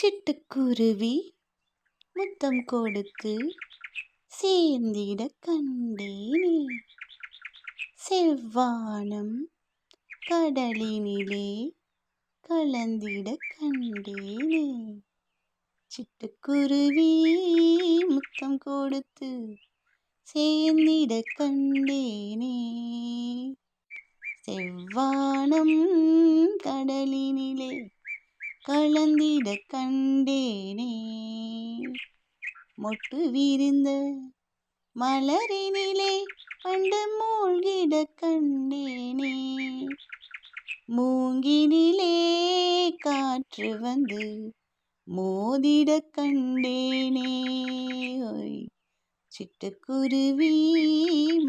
சிட்டுக்குருவி முத்தம் கொடுத்து சேர்ந்திட கண்டேனே. செவ்வானம் கடலினிலே கலந்திட கண்டேனே. சிட்டுக்குருவி முத்தம் கொடுத்து சேர்ந்திட கண்டேனே. செவ்வானம் கடலினிலே கலந்திட கண்டேனே. மொட்டு விரிந்த மலரினிலே பண்டு மூழ்கிட கண்டேனே. மூங்கினிலே காற்று வந்து மோதிட கண்டேனே. சிட்டுக்குருவி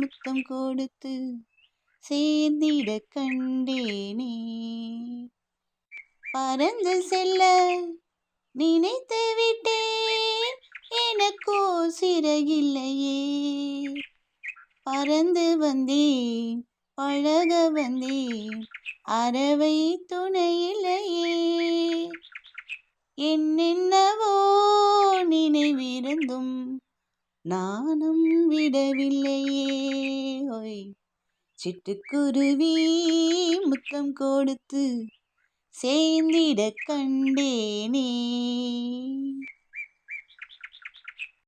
முத்தம் கொடுத்து சேர்ந்திட கண்டேனே. பறந்து செல்ல நினைத்து விட்டேன், எனக்கோ சிறகில்லையே. பறந்து வந்தேன், பழக வந்தேன், அறவை துணையில்லையே. என்னென்னவோ நினைவிருந்தும் நானும் விடவில்லையே. சிட்டுக்குருவி முத்தம் கொடுத்து சேர்ந்திட கண்டேனே.